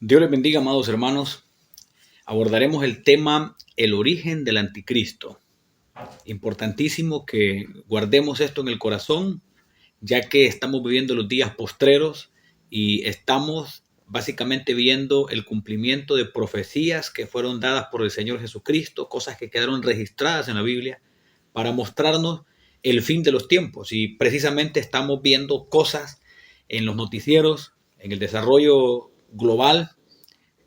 Dios les bendiga, amados hermanos. Abordaremos el tema el origen del anticristo. Importantísimo que guardemos esto en el corazón, ya que estamos viviendo los días postreros y estamos básicamente viendo el cumplimiento de profecías que fueron dadas por el Señor Jesucristo, cosas que quedaron registradas en la Biblia para mostrarnos el fin de los tiempos. Y precisamente estamos viendo cosas en los noticieros, en el desarrollo global,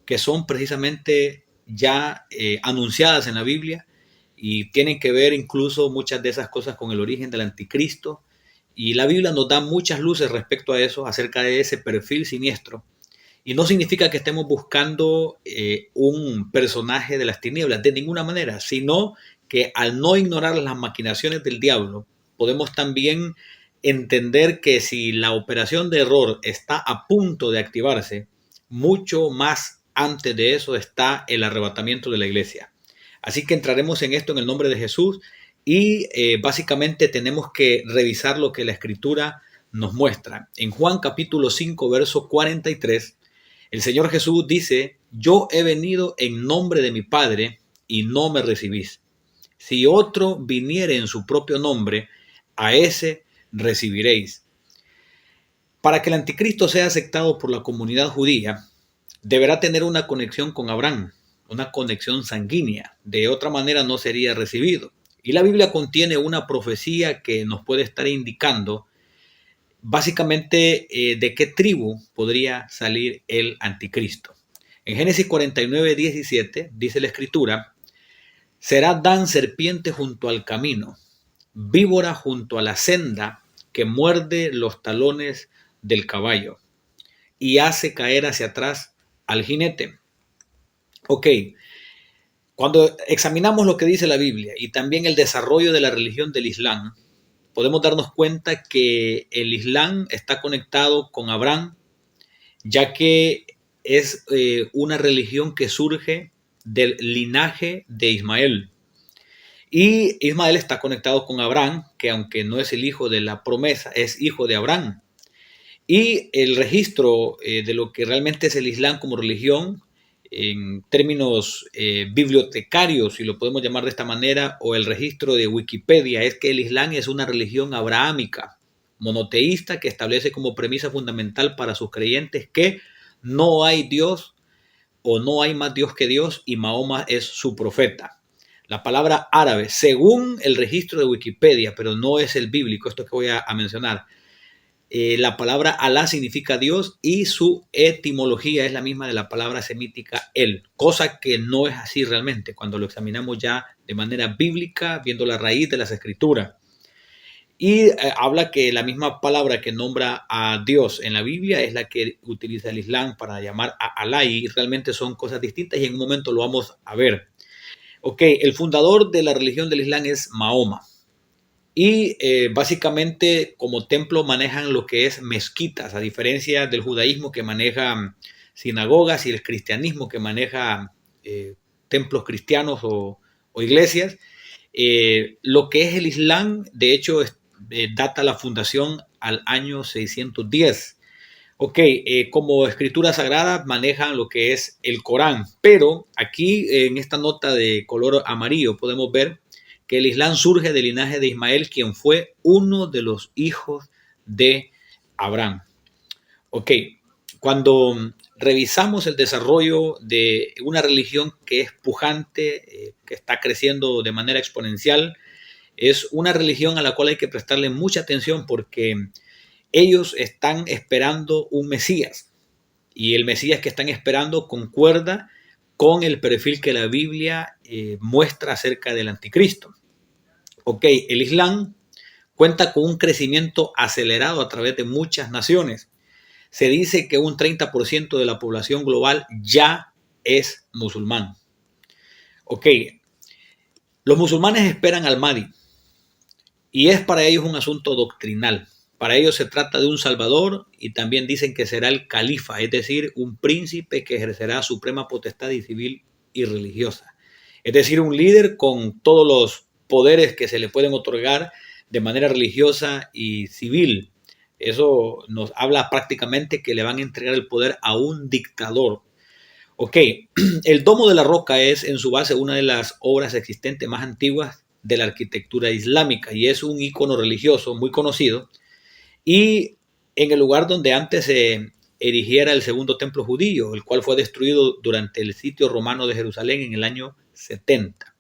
que son precisamente ya anunciadas en la Biblia y tienen que ver incluso muchas de esas cosas con el origen del anticristo. Y la Biblia nos da muchas luces respecto a eso, acerca de ese perfil siniestro. Y no significa que estemos buscando un personaje de las tinieblas, de ninguna manera, sino que al no ignorar las maquinaciones del diablo, podemos también entender que si la operación de error está a punto de activarse, mucho más antes de eso está el arrebatamiento de la iglesia. Así que entraremos en esto en el nombre de Jesús y básicamente tenemos que revisar lo que la Escritura nos muestra. En Juan capítulo 5, verso 43, el Señor Jesús dice: yo he venido en nombre de mi Padre y no me recibís. Si otro viniere en su propio nombre, a ese recibiréis. Para que el anticristo sea aceptado por la comunidad judía, deberá tener una conexión con Abraham, una conexión sanguínea. De otra manera no sería recibido. Y la Biblia contiene una profecía que nos puede estar indicando básicamente de qué tribu podría salir el anticristo. En Génesis 49:17 dice la escritura: será Dan serpiente junto al camino, víbora junto a la senda, que muerde los talones del caballo y hace caer hacia atrás al jinete. Ok, cuando examinamos lo que dice la Biblia y también el desarrollo de la religión del Islam, podemos darnos cuenta que el Islam está conectado con Abraham, ya que es una religión que surge del linaje de Ismael. Y Ismael está conectado con Abraham, que aunque no es el hijo de la promesa, es hijo de Abraham. Y el registro de lo que realmente es el Islam como religión, en términos bibliotecarios, si lo podemos llamar de esta manera, o el registro de Wikipedia, es que el Islam es una religión abrahámica, monoteísta, que establece como premisa fundamental para sus creyentes que no hay Dios o no hay más Dios que Dios y Mahoma es su profeta. La palabra árabe, según el registro de Wikipedia, pero no es el bíblico, esto que voy a mencionar, la palabra Alá significa Dios y su etimología es la misma de la palabra semítica El, cosa que no es así realmente cuando lo examinamos ya de manera bíblica, viendo la raíz de las escrituras. Y habla que la misma palabra que nombra a Dios en la Biblia es la que utiliza el Islam para llamar a Alá, y realmente son cosas distintas y en un momento lo vamos a ver. Ok, el fundador de la religión del Islam es Mahoma. Y básicamente como templo manejan lo que es mezquitas, a diferencia del judaísmo que maneja sinagogas y el cristianismo que maneja templos cristianos o iglesias. Lo que es el Islam, de hecho, data la fundación al año 610. Ok, como escritura sagrada manejan lo que es el Corán, pero aquí en esta nota de color amarillo podemos ver que el Islam surge del linaje de Ismael, quien fue uno de los hijos de Abraham. Ok, cuando revisamos el desarrollo de una religión que es pujante, que está creciendo de manera exponencial, es una religión a la cual hay que prestarle mucha atención porque ellos están esperando un Mesías y el Mesías que están esperando concuerda con el perfil que la Biblia muestra acerca del anticristo. Ok, el Islam cuenta con un crecimiento acelerado a través de muchas naciones. Se dice que un 30% de la población global ya es musulmán. Ok, los musulmanes esperan al Mahdi y es para ellos un asunto doctrinal. Para ellos se trata de un salvador y también dicen que será el califa, es decir, un príncipe que ejercerá suprema potestad civil y religiosa. Es decir, un líder con todos los poderes que se le pueden otorgar de manera religiosa y civil. Eso nos habla prácticamente que le van a entregar el poder a un dictador. Ok, el Domo de la Roca es en su base una de las obras existentes más antiguas de la arquitectura islámica y es un icono religioso muy conocido. Y en el lugar donde antes se erigiera el segundo templo judío, el cual fue destruido durante el sitio romano de Jerusalén en el año 70.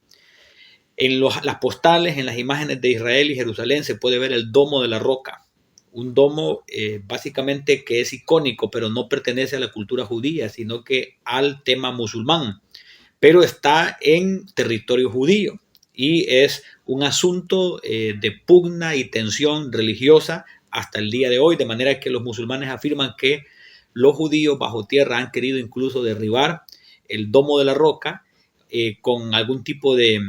En las postales, en las imágenes de Israel y Jerusalén se puede ver el Domo de la Roca, un domo básicamente que es icónico, pero no pertenece a la cultura judía, sino que al tema musulmán, pero está en territorio judío y es un asunto de pugna y tensión religiosa hasta el día de hoy, de manera que los musulmanes afirman que los judíos bajo tierra han querido incluso derribar el Domo de la Roca con algún tipo de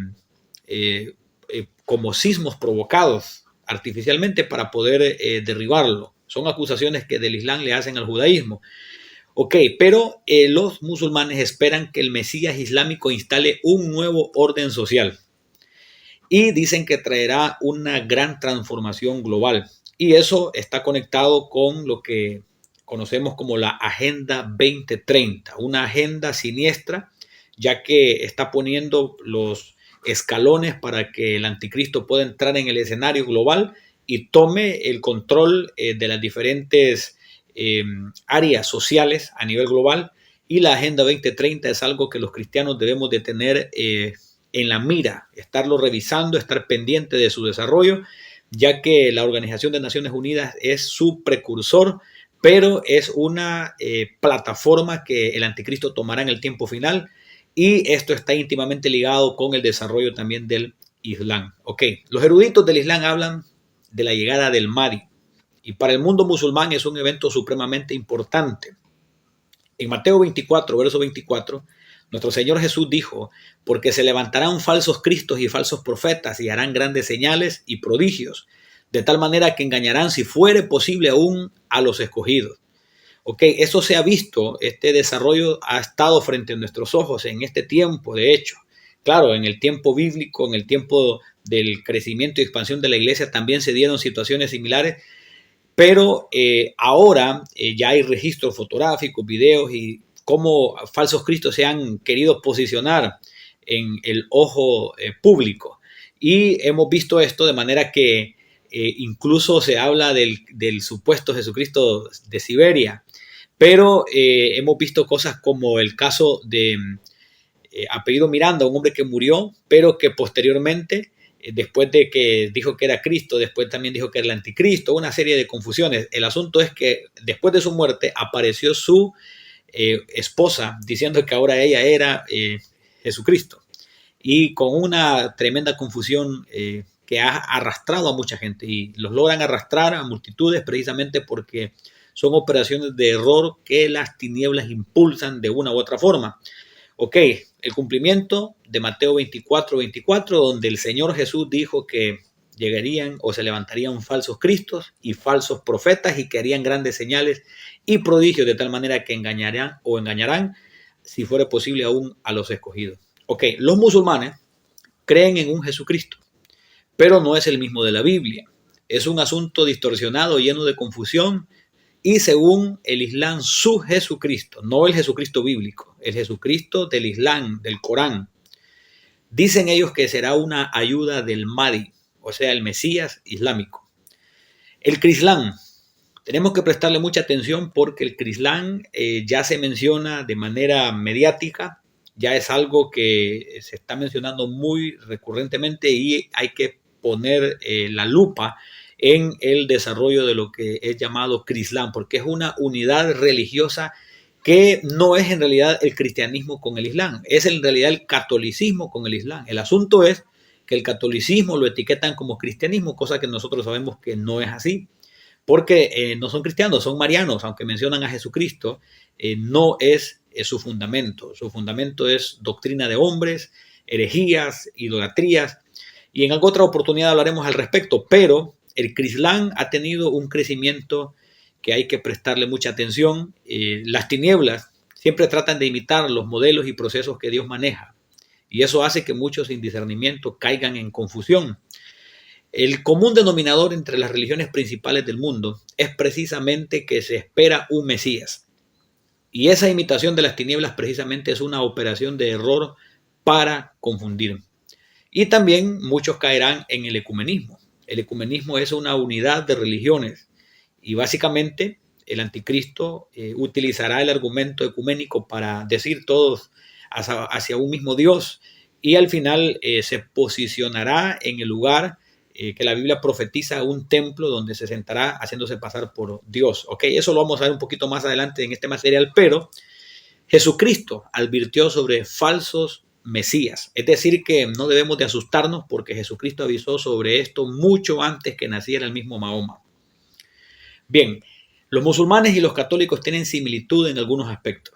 como sismos provocados artificialmente para poder derribarlo. Son acusaciones que del Islam le hacen al judaísmo. Ok, pero los musulmanes esperan que el Mesías islámico instale un nuevo orden social y dicen que traerá una gran transformación global. Y eso está conectado con lo que conocemos como la Agenda 2030, una agenda siniestra, ya que está poniendo los escalones para que el anticristo pueda entrar en el escenario global y tome el control de las diferentes áreas sociales a nivel global. Y la Agenda 2030 es algo que los cristianos debemos de tener en la mira, estarlo revisando, estar pendiente de su desarrollo, ya que la Organización de Naciones Unidas es su precursor, pero es una plataforma que el anticristo tomará en el tiempo final, y esto está íntimamente ligado con el desarrollo también del Islam. Ok, los eruditos del Islam hablan de la llegada del Mahdi, y para el mundo musulmán es un evento supremamente importante. En Mateo 24, verso 24, nuestro Señor Jesús dijo: porque se levantarán falsos cristos y falsos profetas y harán grandes señales y prodigios, de tal manera que engañarán, si fuere posible, aún a los escogidos. Ok, eso se ha visto, este desarrollo ha estado frente a nuestros ojos en este tiempo, de hecho. Claro, en el tiempo bíblico, en el tiempo del crecimiento y expansión de la iglesia, también se dieron situaciones similares, pero ahora ya hay registros fotográficos, videos y cómo falsos cristos se han querido posicionar en el ojo público. Y hemos visto esto de manera que incluso se habla del supuesto Jesucristo de Siberia, pero hemos visto cosas como el caso de apellido Miranda, un hombre que murió, pero que posteriormente, después de que dijo que era Cristo, después también dijo que era el anticristo, una serie de confusiones. El asunto es que después de su muerte apareció su esposa diciendo que ahora ella era Jesucristo, y con una tremenda confusión que ha arrastrado a mucha gente, y los logran arrastrar a multitudes precisamente porque son operaciones de error que las tinieblas impulsan de una u otra forma. Ok, el cumplimiento de Mateo 24, 24, donde el Señor Jesús dijo que llegarían o se levantarían falsos cristos y falsos profetas y que harían grandes señales y prodigios de tal manera que engañarán, si fuera posible, aún a los escogidos. Ok, los musulmanes creen en un Jesucristo, pero no es el mismo de la Biblia. Es un asunto distorsionado, lleno de confusión, y según el Islam, su Jesucristo, no el Jesucristo bíblico, el Jesucristo del Islam, del Corán, dicen ellos que será una ayuda del Mahdi, o sea, el Mesías islámico. El Crislán, tenemos que prestarle mucha atención porque el Crislán ya se menciona de manera mediática, ya es algo que se está mencionando muy recurrentemente y hay que poner la lupa en el desarrollo de lo que es llamado Crislán, porque es una unidad religiosa que no es en realidad el cristianismo con el Islam, es en realidad el catolicismo con el Islam. El asunto es que el catolicismo lo etiquetan como cristianismo, cosa que nosotros sabemos que no es así, porque no son cristianos, son marianos, aunque mencionan a Jesucristo, no es su fundamento es doctrina de hombres, herejías, idolatrías, y en alguna otra oportunidad hablaremos al respecto, pero el Crislán ha tenido un crecimiento que hay que prestarle mucha atención. Las tinieblas siempre tratan de imitar los modelos y procesos que Dios maneja, y eso hace que muchos sin discernimiento caigan en confusión. El común denominador entre las religiones principales del mundo es precisamente que se espera un Mesías. Y esa imitación de las tinieblas precisamente es una operación de error para confundir. Y también muchos caerán en el ecumenismo. El ecumenismo es una unidad de religiones y básicamente el anticristo utilizará el argumento ecuménico para decir todos hacia un mismo Dios y al final se posicionará en el lugar que la Biblia profetiza, un templo donde se sentará haciéndose pasar por Dios. Ok, eso lo vamos a ver un poquito más adelante en este material, pero Jesucristo advirtió sobre falsos mesías. Es decir, que no debemos de asustarnos porque Jesucristo avisó sobre esto mucho antes que naciera el mismo Mahoma. Bien, los musulmanes y los católicos tienen similitud en algunos aspectos.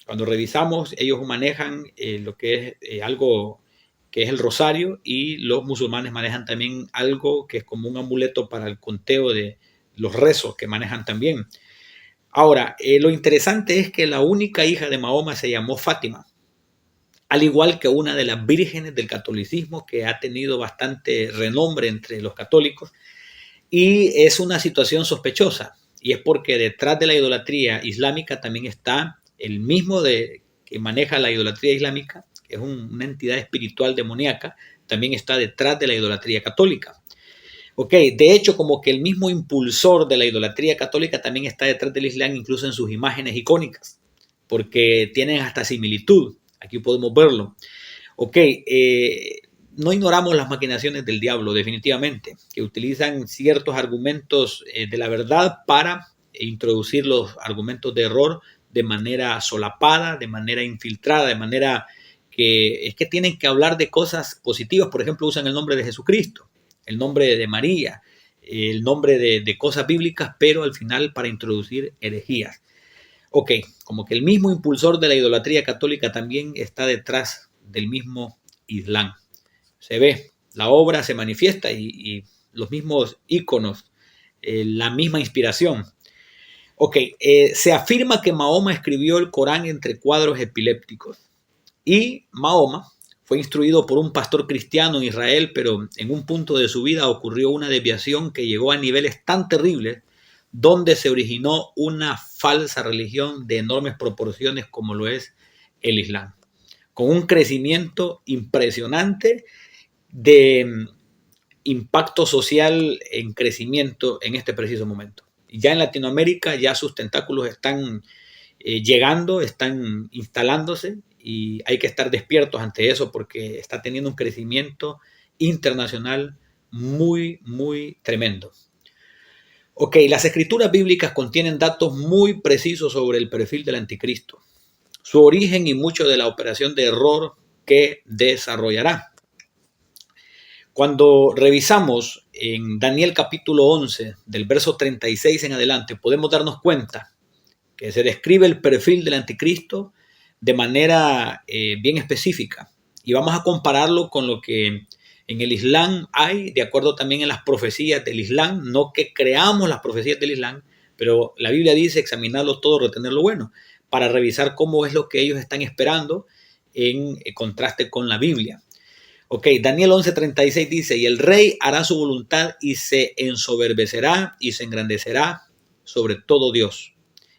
Cuando revisamos, ellos manejan lo que es algo que es el rosario y los musulmanes manejan también algo que es como un amuleto para el conteo de los rezos que manejan también. Ahora, lo interesante es que la única hija de Mahoma se llamó Fátima, al igual que una de las vírgenes del catolicismo que ha tenido bastante renombre entre los católicos, y es una situación sospechosa, y es porque detrás de la idolatría islámica también está el mismo que maneja la idolatría islámica, que es una entidad espiritual demoníaca, también está detrás de la idolatría católica. Ok, de hecho, como que el mismo impulsor de la idolatría católica también está detrás del Islam, incluso en sus imágenes icónicas, porque tienen hasta similitud. Aquí podemos verlo. Ok, no ignoramos las maquinaciones del diablo, definitivamente, que utilizan ciertos argumentos de la verdad para introducir los argumentos de error de manera solapada, de manera infiltrada, de manera que es que tienen que hablar de cosas positivas. Por ejemplo, usan el nombre de Jesucristo, el nombre de María, el nombre de cosas bíblicas, pero al final para introducir herejías. Ok, como que el mismo impulsor de la idolatría católica también está detrás del mismo Islam. Se ve, la obra se manifiesta y los mismos íconos, la misma inspiración. Ok, se afirma que Mahoma escribió el Corán entre cuadros epilépticos y Mahoma fue instruido por un pastor cristiano en Israel, pero en un punto de su vida ocurrió una desviación que llegó a niveles tan terribles donde se originó una falsa religión de enormes proporciones como lo es el Islam, con un crecimiento impresionante de impacto social en crecimiento en este preciso momento. Ya en Latinoamérica ya sus tentáculos están llegando, están instalándose y hay que estar despiertos ante eso porque está teniendo un crecimiento internacional muy, muy tremendo. Ok, las escrituras bíblicas contienen datos muy precisos sobre el perfil del anticristo, su origen y mucho de la operación de error que desarrollará. Cuando revisamos en Daniel capítulo 11, del verso 36 en adelante, podemos darnos cuenta que se describe el perfil del anticristo de manera bien específica. Y vamos a compararlo con lo que en el Islam hay, de acuerdo también en las profecías del Islam, no que creamos las profecías del Islam, pero la Biblia dice examinarlo todo, retener lo bueno, para revisar cómo es lo que ellos están esperando en contraste con la Biblia. Ok, Daniel 11:36 dice, y el rey hará su voluntad y se ensoberbecerá y se engrandecerá sobre todo Dios.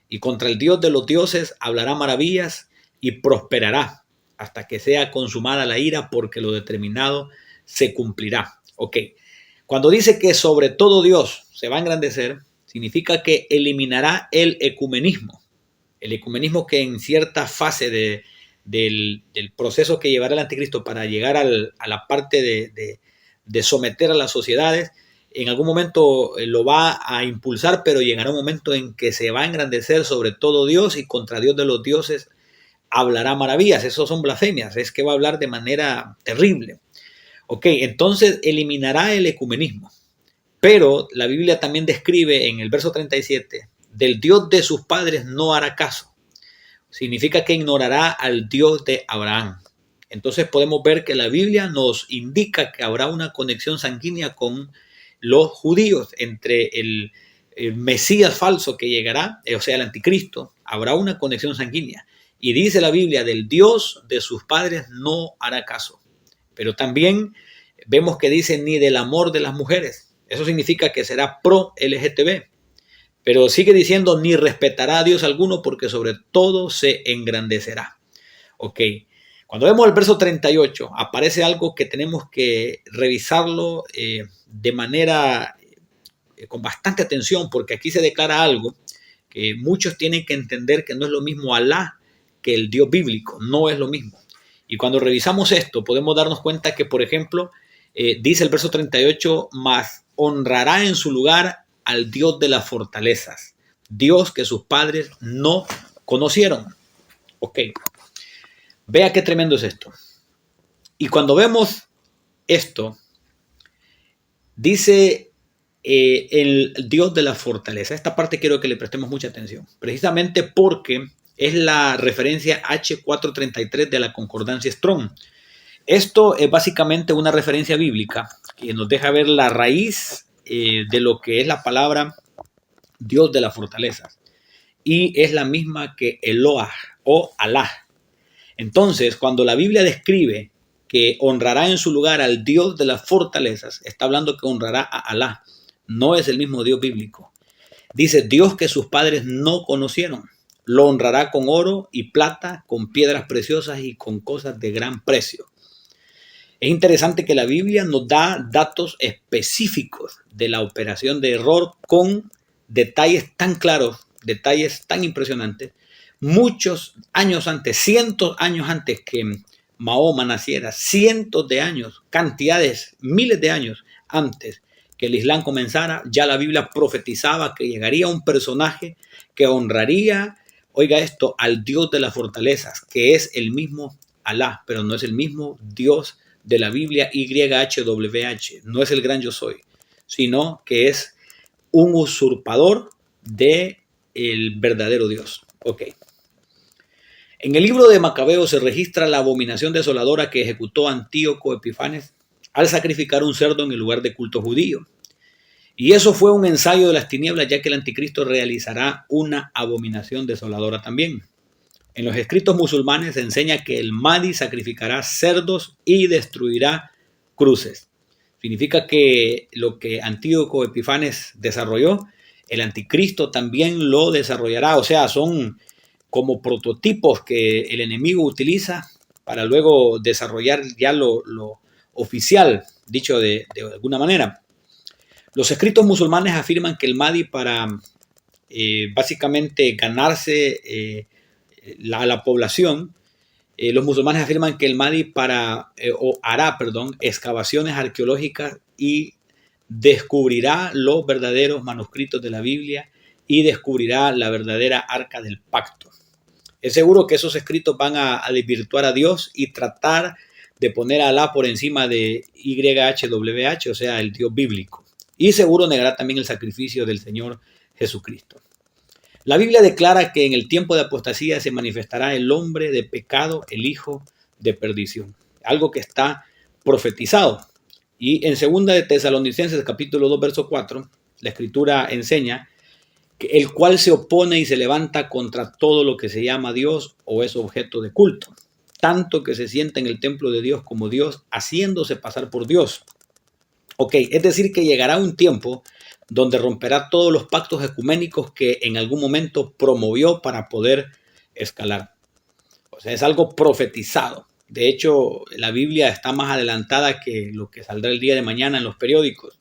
Y contra el Dios de los dioses hablará maravillas y prosperará hasta que sea consumada la ira porque lo determinado se cumplirá. Ok, cuando dice que sobre todo Dios se va a engrandecer, significa que eliminará el ecumenismo. El ecumenismo que en cierta fase del proceso que llevará el anticristo para llegar a la parte de someter a las sociedades, en algún momento lo va a impulsar, pero llegará un momento en que se va a engrandecer sobre todo Dios y contra Dios de los dioses hablará maravillas. Eso son blasfemias, es que va a hablar de manera terrible. Ok, entonces eliminará el ecumenismo, pero la Biblia también describe en el verso 37, del Dios de sus padres no hará caso. Significa que ignorará al Dios de Abraham. Entonces podemos ver que la Biblia nos indica que habrá una conexión sanguínea con los judíos entre el Mesías falso que llegará, o sea, el anticristo. Habrá una conexión sanguínea. Y dice la Biblia, del Dios de sus padres no hará caso. Pero también vemos que dice ni del amor de las mujeres. Eso significa que será pro LGTB. Pero sigue diciendo, ni respetará a Dios alguno porque sobre todo se engrandecerá. Ok, cuando vemos el verso 38, aparece algo que tenemos que revisarlo de manera con bastante atención, porque aquí se declara algo que muchos tienen que entender que no es lo mismo Alá que el Dios bíblico, no es lo mismo. Y cuando revisamos esto, podemos darnos cuenta que, por ejemplo, dice el verso 38, mas honrará en su lugar al Dios de las fortalezas, Dios que sus padres no conocieron. Ok, vea qué tremendo es esto. Y cuando vemos esto, dice el Dios de la fortaleza. Esta parte quiero que le prestemos mucha atención, precisamente porque es la referencia H433 de la concordancia Strong. Esto es básicamente una referencia bíblica que nos deja ver la raíz de lo que es la palabra Dios de las fortalezas. Y es la misma que Eloah o Alá. Entonces, cuando la Biblia describe que honrará en su lugar al Dios de las fortalezas, está hablando que honrará a Alá. No es el mismo Dios bíblico. Dice Dios que sus padres no conocieron. Lo honrará con oro y plata, con piedras preciosas y con cosas de gran precio. Es interesante que la Biblia nos da datos específicos de la operación de error con detalles tan claros, detalles tan impresionantes. Muchos años antes, cientos de años antes que Mahoma naciera, cientos de años, cantidades, miles de años antes que el Islam comenzara, ya la Biblia profetizaba que llegaría un personaje que honraría, oiga esto, al Dios de las fortalezas, que es el mismo Alá, pero no es el mismo Dios de la Biblia YHWH, no es el gran yo soy, sino que es un usurpador de el verdadero Dios. Ok. En el libro de Macabeo se registra la abominación desoladora que ejecutó Antíoco Epifanes al sacrificar un cerdo en el lugar de culto judío. Y eso fue un ensayo de las tinieblas, ya que el anticristo realizará una abominación desoladora también. En los escritos musulmanes se enseña que el Mahdi sacrificará cerdos y destruirá cruces. Significa que lo que Antíoco Epifanes desarrolló, el anticristo también lo desarrollará. O sea, son como prototipos que el enemigo utiliza para luego desarrollar ya lo oficial, dicho de alguna manera. Los escritos musulmanes afirman que el Mahdi, para básicamente ganarse a la población, los musulmanes afirman que el Mahdi hará excavaciones arqueológicas y descubrirá los verdaderos manuscritos de la Biblia y descubrirá la verdadera arca del pacto. Es seguro que esos escritos van a desvirtuar a Dios y tratar de poner a Alá por encima de YHWH, o sea, el Dios bíblico. Y seguro negará también el sacrificio del Señor Jesucristo. La Biblia declara que en el tiempo de apostasía se manifestará el hombre de pecado, el hijo de perdición. Algo que está profetizado. Y en 2 de Tesalonicenses, capítulo 2, verso 4, la escritura enseña que el cual se opone y se levanta contra todo lo que se llama Dios o es objeto de culto, tanto que se sienta en el templo de Dios como Dios, haciéndose pasar por Dios. Ok, es decir que llegará un tiempo donde romperá todos los pactos ecuménicos que en algún momento promovió para poder escalar. O sea, es algo profetizado. De hecho, la Biblia está más adelantada que lo que saldrá el día de mañana en los periódicos.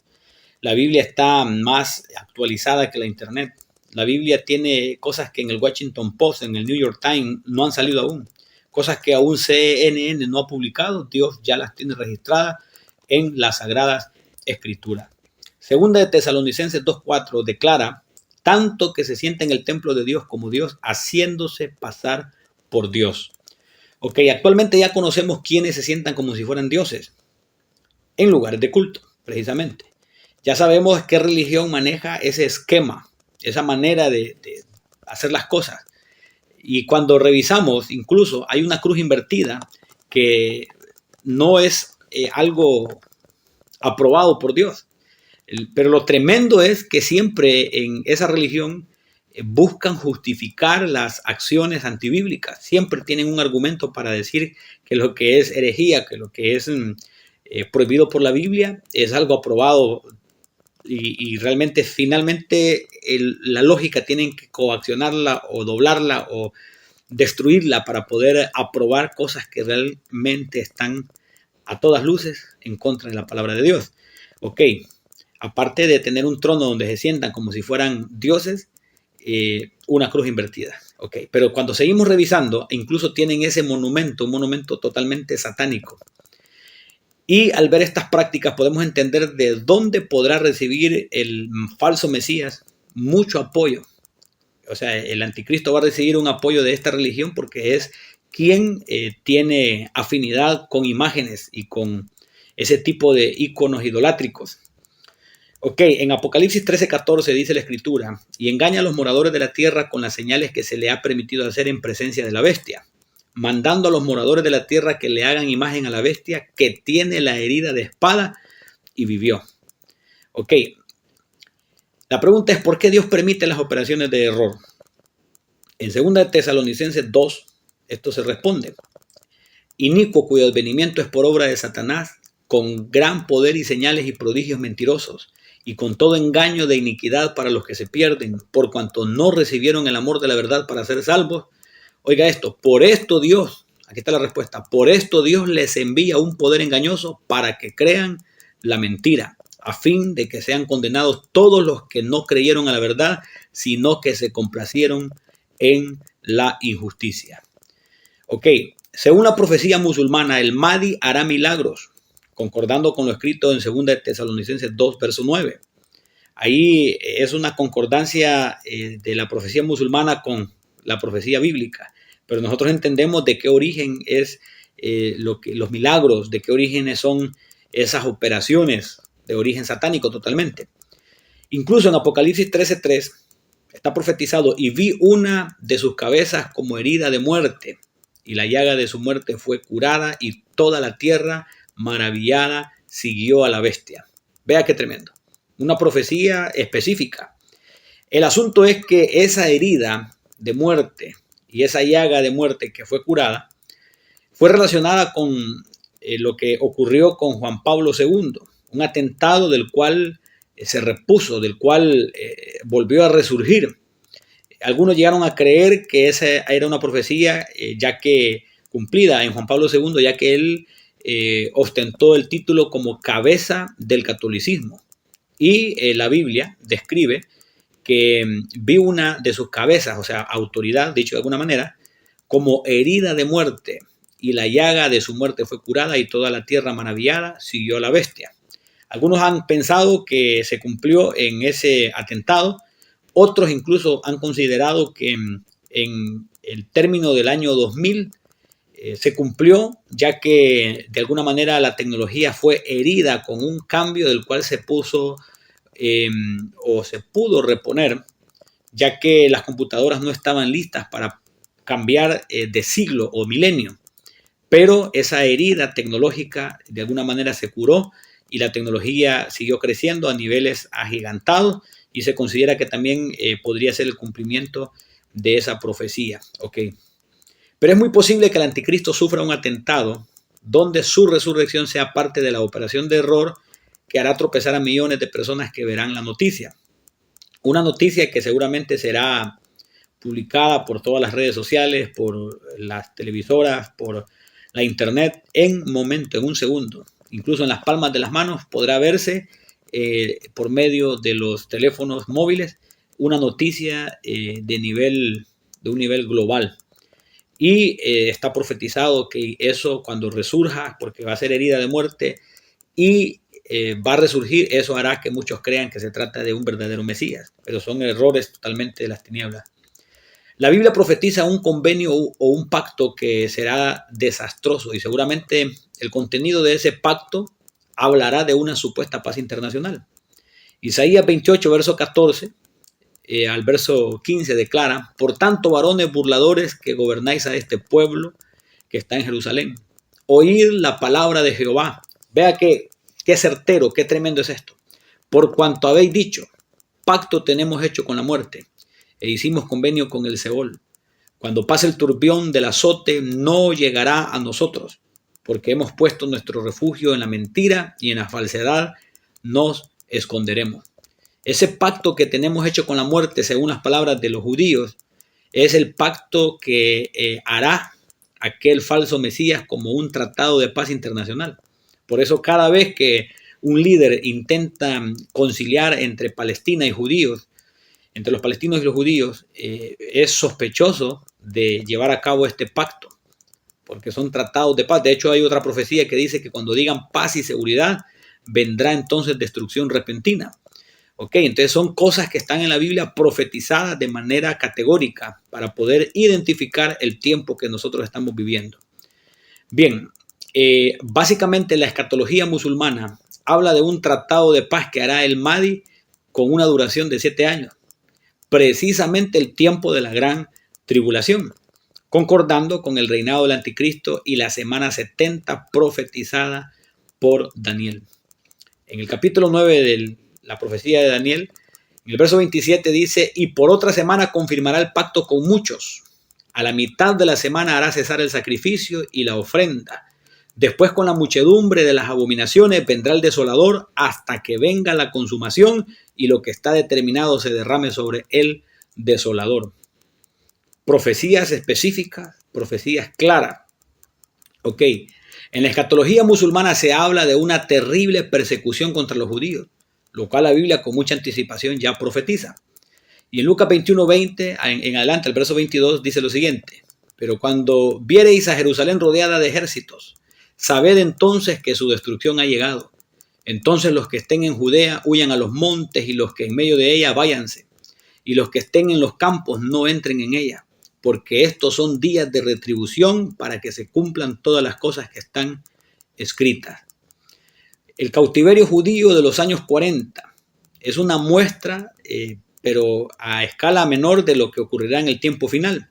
La Biblia está más actualizada que la Internet. La Biblia tiene cosas que en el Washington Post, en el New York Times, no han salido aún. Cosas que aún CNN no ha publicado, Dios ya las tiene registradas en las Sagradas Escrituras. Segunda de Tesalonicenses 2.4 declara, tanto que se sienta en el templo de Dios como Dios, haciéndose pasar por Dios. Ok, actualmente ya conocemos quiénes se sientan como si fueran dioses en lugares de culto, precisamente. Ya sabemos qué religión maneja ese esquema, esa manera de hacer las cosas. Y cuando revisamos, incluso hay una cruz invertida que no es algo aprobado por Dios. Pero lo tremendo es que siempre en esa religión buscan justificar las acciones antibíblicas. Siempre tienen un argumento para decir que lo que es herejía, que lo que es prohibido por la Biblia es algo aprobado y realmente finalmente la lógica tienen que coaccionarla o doblarla o destruirla para poder aprobar cosas que realmente están a todas luces en contra de la palabra de Dios. Ok, aparte de tener un trono donde se sientan como si fueran dioses, una cruz invertida. Ok, pero cuando seguimos revisando, incluso tienen ese monumento, un monumento totalmente satánico. Y al ver estas prácticas podemos entender de dónde podrá recibir el falso Mesías mucho apoyo. O sea, el anticristo va a recibir un apoyo de esta religión porque es quien tiene afinidad con imágenes y con ese tipo de íconos idolátricos. Ok, en Apocalipsis 13:14 dice la escritura, y engaña a los moradores de la tierra con las señales que se le ha permitido hacer en presencia de la bestia, mandando a los moradores de la tierra que le hagan imagen a la bestia que tiene la herida de espada y vivió. Ok, la pregunta es ¿por qué Dios permite las operaciones de error? En 2 Tesalonicenses 2, esto se responde. Inicuo cuyo advenimiento es por obra de Satanás, con gran poder y señales y prodigios mentirosos, y con todo engaño de iniquidad para los que se pierden, por cuanto no recibieron el amor de la verdad para ser salvos. Oiga esto, por esto Dios, aquí está la respuesta, por esto Dios les envía un poder engañoso para que crean la mentira, a fin de que sean condenados todos los que no creyeron a la verdad, sino que se complacieron en la injusticia. Ok, según la profecía musulmana, el Mahdi hará milagros, concordando con lo escrito en 2 Tesalonicenses 2, verso 9. Ahí es una concordancia de la profecía musulmana con la profecía bíblica, pero nosotros entendemos de qué origen es los milagros, de qué orígenes son esas operaciones de origen satánico totalmente. Incluso en Apocalipsis 13:3 está profetizado, y vi una de sus cabezas como herida de muerte, y la llaga de su muerte fue curada, y toda la tierra maravillada siguió a la bestia. Vea qué tremendo. Una profecía específica. El asunto es que esa herida de muerte y esa llaga de muerte que fue curada fue relacionada con lo que ocurrió con Juan Pablo II, un atentado del cual se repuso, del cual volvió a resurgir. Algunos llegaron a creer que esa era una profecía ya que cumplida en Juan Pablo II, ya que él ostentó el título como cabeza del catolicismo. Y la Biblia describe que vi una de sus cabezas, o sea, autoridad, dicho de alguna manera, como herida de muerte, y la llaga de su muerte fue curada, y toda la tierra maravillada siguió a la bestia. Algunos han pensado que se cumplió en ese atentado, otros incluso han considerado que en el término del año 2000 se cumplió, ya que de alguna manera la tecnología fue herida con un cambio del cual se puso o se pudo reponer, ya que las computadoras no estaban listas para cambiar de siglo o milenio. Pero esa herida tecnológica de alguna manera se curó y la tecnología siguió creciendo a niveles agigantados, y se considera que también podría ser el cumplimiento de esa profecía. Okay. Pero es muy posible que el anticristo sufra un atentado donde su resurrección sea parte de la operación de error que hará tropezar a millones de personas que verán la noticia. Una noticia que seguramente será publicada por todas las redes sociales, por las televisoras, por la internet en un segundo. Incluso en las palmas de las manos podrá verse por medio de los teléfonos móviles una noticia de un nivel global. Y está profetizado que eso cuando resurja, porque va a ser herida de muerte y va a resurgir, eso hará que muchos crean que se trata de un verdadero Mesías, pero son errores totalmente de las tinieblas. La Biblia profetiza un convenio o un pacto que será desastroso, y seguramente el contenido de ese pacto hablará de una supuesta paz internacional. Isaías 28, verso 14 al verso 15 declara: por tanto, varones burladores que gobernáis a este pueblo que está en Jerusalén, oíd la palabra de Jehová. Vea qué certero, qué tremendo es esto. Por cuanto habéis dicho, pacto tenemos hecho con la muerte, e hicimos convenio con el Seol. Cuando pase el turbión del azote, no llegará a nosotros, porque hemos puesto nuestro refugio en la mentira, y en la falsedad nos esconderemos. Ese pacto que tenemos hecho con la muerte, según las palabras de los judíos, es el pacto que hará aquel falso Mesías como un tratado de paz internacional. Por eso cada vez que un líder intenta conciliar entre Palestina y judíos, entre los palestinos y los judíos, es sospechoso de llevar a cabo este pacto, porque son tratados de paz. De hecho, hay otra profecía que dice que cuando digan paz y seguridad, vendrá entonces destrucción repentina. Ok, entonces son cosas que están en la Biblia profetizadas de manera categórica para poder identificar el tiempo que nosotros estamos viviendo. Bien, básicamente la escatología musulmana habla de un tratado de paz que hará el Mahdi con una duración de 7 años, precisamente el tiempo de la gran tribulación, concordando con el reinado del anticristo y la semana 70 profetizada por Daniel. En el capítulo 9 de la profecía de Daniel, en el verso 27 dice: y por otra semana confirmará el pacto con muchos. A la mitad de la semana hará cesar el sacrificio y la ofrenda. Después, con la muchedumbre de las abominaciones, vendrá el desolador hasta que venga la consumación y lo que está determinado se derrame sobre el desolador. Profecías específicas, profecías claras. Ok, en la escatología musulmana se habla de una terrible persecución contra los judíos, lo cual la Biblia con mucha anticipación ya profetiza. Y en Lucas 21:20 en adelante, el verso 22 dice lo siguiente: pero cuando viereis a Jerusalén rodeada de ejércitos, sabed entonces que su destrucción ha llegado. Entonces los que estén en Judea huyan a los montes, y los que en medio de ella váyanse, y los que estén en los campos no entren en ella, porque estos son días de retribución para que se cumplan todas las cosas que están escritas. El cautiverio judío de los años 40 es una muestra, pero a escala menor de lo que ocurrirá en el tiempo final,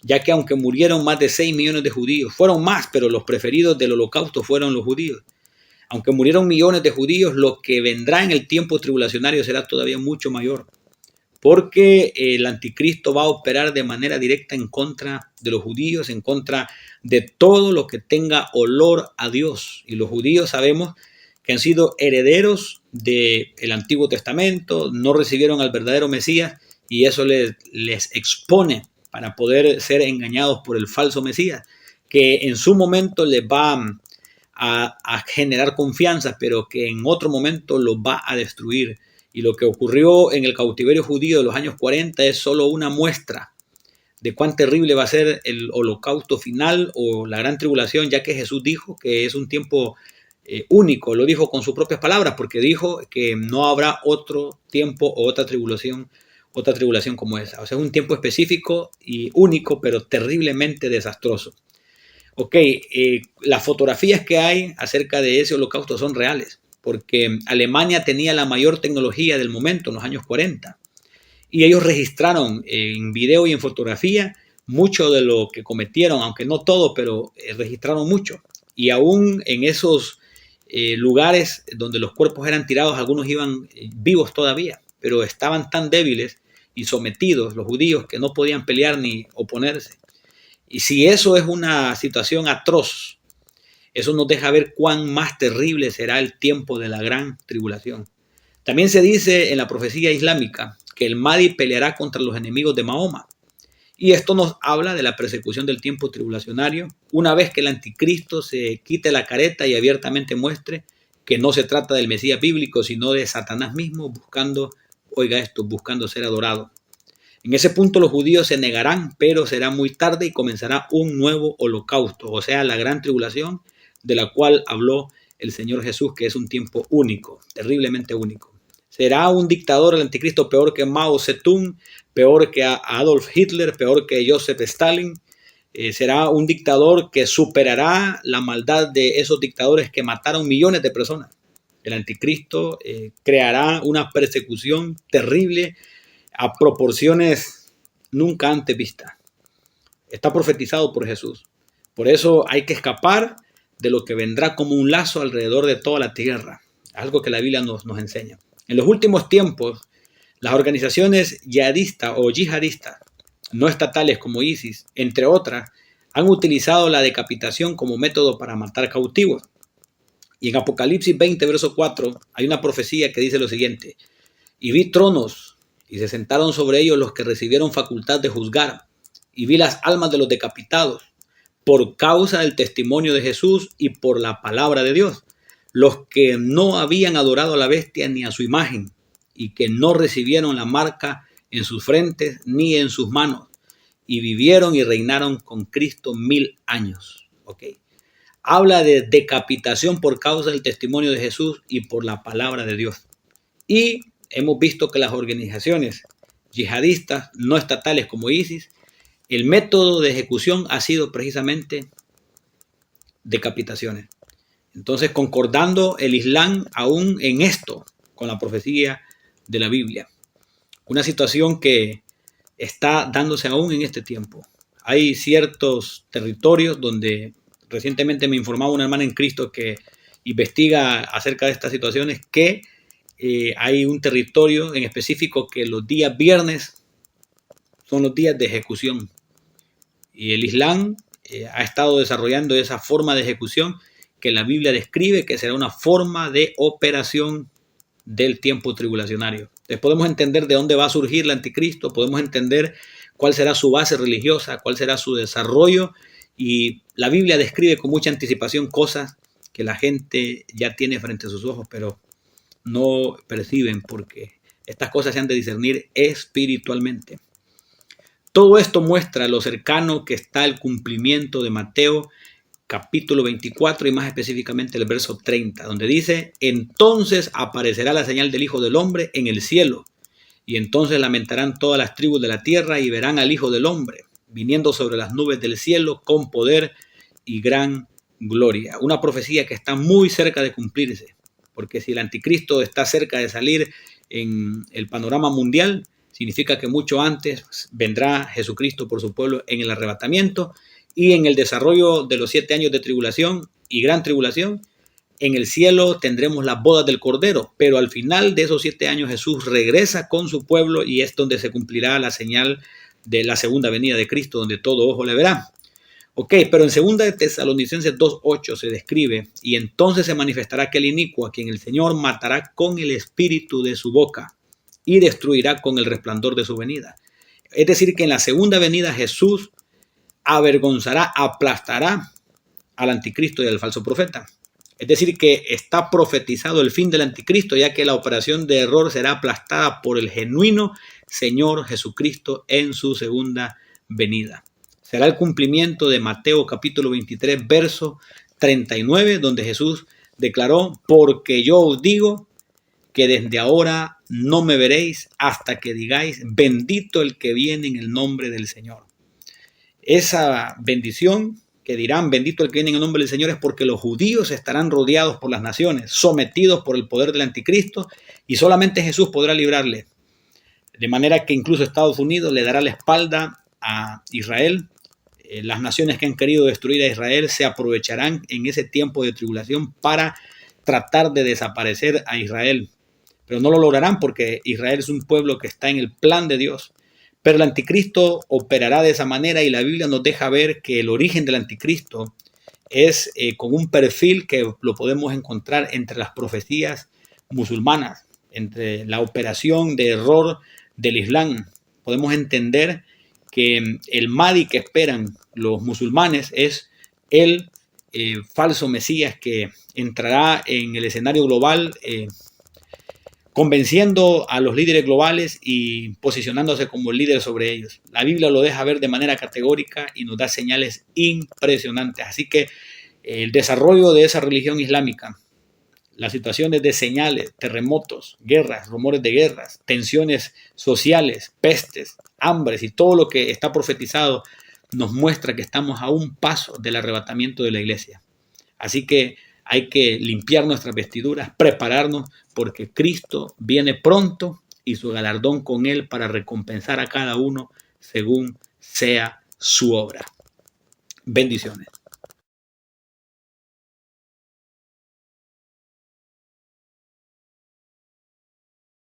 ya que aunque murieron más de 6 millones de judíos, fueron más, pero los preferidos del holocausto fueron los judíos. Aunque murieron millones de judíos, lo que vendrá en el tiempo tribulacionario será todavía mucho mayor, porque el anticristo va a operar de manera directa en contra de los judíos, en contra de todo lo que tenga olor a Dios. Y los judíos sabemos que han sido herederos del Antiguo Testamento, no recibieron al verdadero Mesías, y eso les expone para poder ser engañados por el falso Mesías, que en su momento les va a generar confianza, pero que en otro momento los va a destruir. Y lo que ocurrió en el cautiverio judío de los años 40 es solo una muestra de cuán terrible va a ser el holocausto final o la gran tribulación, ya que Jesús dijo que es un tiempo único. Lo dijo con sus propias palabras, porque dijo que no habrá otro tiempo o otra tribulación como esa. O sea, es un tiempo específico y único, pero terriblemente desastroso. Ok, las fotografías que hay acerca de ese holocausto son reales, porque Alemania tenía la mayor tecnología del momento en los años 40, y ellos registraron en video y en fotografía mucho de lo que cometieron, aunque no todo, pero registraron mucho. Y aún en esos lugares donde los cuerpos eran tirados, algunos iban vivos todavía, pero estaban tan débiles y sometidos los judíos que no podían pelear ni oponerse. Y si eso es una situación atroz, eso nos deja ver cuán más terrible será el tiempo de la gran tribulación. También se dice en la profecía islámica que el Mahdi peleará contra los enemigos de Mahoma. Y esto nos habla de la persecución del tiempo tribulacionario, una vez que el anticristo se quite la careta y abiertamente muestre que no se trata del Mesías bíblico, sino de Satanás mismo buscando, oiga esto, buscando ser adorado. En ese punto los judíos se negarán, pero será muy tarde y comenzará un nuevo holocausto, o sea, la gran tribulación de la cual habló el Señor Jesús, que es un tiempo único, terriblemente único. Será un dictador, el anticristo, peor que Mao Zedong, peor que Adolf Hitler, peor que Joseph Stalin. Será un dictador que superará la maldad de esos dictadores que mataron millones de personas. El anticristo creará una persecución terrible a proporciones nunca antes vistas. Está profetizado por Jesús. Por eso hay que escapar de lo que vendrá como un lazo alrededor de toda la tierra. Algo que la Biblia nos enseña. En los últimos tiempos, las organizaciones yihadistas o yihadistas no estatales como ISIS, entre otras, han utilizado la decapitación como método para matar cautivos. Y en Apocalipsis 20, verso 4, hay una profecía que dice lo siguiente: Y vi tronos, y se sentaron sobre ellos los que recibieron facultad de juzgar. Y vi las almas de los decapitados, por causa del testimonio de Jesús y por la palabra de Dios, los que no habían adorado a la bestia ni a su imagen, y que no recibieron la marca en sus frentes ni en sus manos, y vivieron y reinaron con Cristo 1000 años. Okay. Habla de decapitación por causa del testimonio de Jesús y por la palabra de Dios. Y hemos visto que las organizaciones yihadistas no estatales como ISIS, el método de ejecución ha sido precisamente decapitaciones. Entonces, concordando el Islam aún en esto con la profecía de la Biblia. Una situación que está dándose aún en este tiempo. Hay ciertos territorios donde recientemente me informaba una hermana en Cristo que investiga acerca de estas situaciones, que hay un territorio en específico que los días viernes son los días de ejecución. Y el Islam ha estado desarrollando esa forma de ejecución que la Biblia describe que será una forma de operación del tiempo tribulacionario. Entonces podemos entender de dónde va a surgir el anticristo, podemos entender cuál será su base religiosa, cuál será su desarrollo, y la Biblia describe con mucha anticipación cosas que la gente ya tiene frente a sus ojos, pero no perciben, porque estas cosas se han de discernir espiritualmente. Todo esto muestra lo cercano que está el cumplimiento de Mateo capítulo 24 y más específicamente el verso 30, donde dice: entonces aparecerá la señal del Hijo del Hombre en el cielo, y entonces lamentarán todas las tribus de la tierra y verán al Hijo del Hombre viniendo sobre las nubes del cielo con poder y gran gloria. Una profecía que está muy cerca de cumplirse, porque si el anticristo está cerca de salir en el panorama mundial, significa que mucho antes vendrá Jesucristo por su pueblo en el arrebatamiento, y en el desarrollo de los 7 años de tribulación y gran tribulación, en el cielo tendremos las bodas del Cordero, pero al final de esos 7 años Jesús regresa con su pueblo y es donde se cumplirá la señal de la segunda venida de Cristo, donde todo ojo le verá. Ok, pero en 2 de Tesalonicenses 2:8 se describe: y entonces se manifestará aquel inicuo a quien el Señor matará con el espíritu de su boca y destruirá con el resplandor de su venida. Es decir, que en la segunda venida Jesús avergonzará, aplastará al anticristo y al falso profeta. Es decir, que está profetizado el fin del anticristo, ya que la operación de error será aplastada por el genuino Señor Jesucristo en su segunda venida. Será el cumplimiento de Mateo capítulo 23, verso 39, donde Jesús declaró: porque yo os digo que desde ahora no me veréis hasta que digáis: bendito el que viene en el nombre del Señor. Esa bendición que dirán: bendito el que viene en el nombre del Señor, es porque los judíos estarán rodeados por las naciones, sometidos por el poder del anticristo, y solamente Jesús podrá librarle. De manera que incluso Estados Unidos le dará la espalda a Israel. Las naciones que han querido destruir a Israel se aprovecharán en ese tiempo de tribulación para tratar de desaparecer a Israel. Pero no lo lograrán, porque Israel es un pueblo que está en el plan de Dios. Pero el anticristo operará de esa manera, y la Biblia nos deja ver que el origen del anticristo es con un perfil que lo podemos encontrar entre las profecías musulmanas, entre la operación de error del Islam. Podemos entender que el Mahdi que esperan los musulmanes es el falso Mesías que entrará en el escenario global, convenciendo a los líderes globales y posicionándose como el líder sobre ellos. La Biblia lo deja ver de manera categórica y nos da señales impresionantes. Así que el desarrollo de esa religión islámica, las situaciones de señales, terremotos, guerras, rumores de guerras, tensiones sociales, pestes, hambres y todo lo que está profetizado nos muestra que estamos a un paso del arrebatamiento de la iglesia. Así que hay que limpiar nuestras vestiduras, prepararnos, porque Cristo viene pronto y su galardón con él para recompensar a cada uno según sea su obra. Bendiciones.